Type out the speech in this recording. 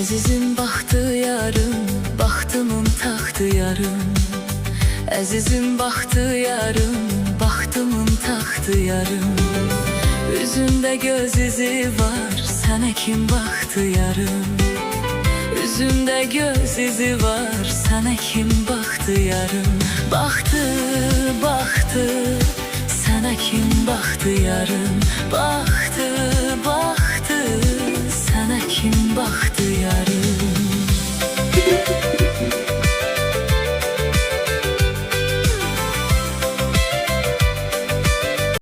Əzizim baxtı yarım, baxtımın taxtı yarım. Əzizim baxtı yarım, baxtımın taxtı yarım. Üzündə göz izi var, sənə kim baxtı yarım. Üzündə göz izi var, sənə kim baxtı yarım. Baxtı, baxtı, sənə kim baxtı yarım. Baxtı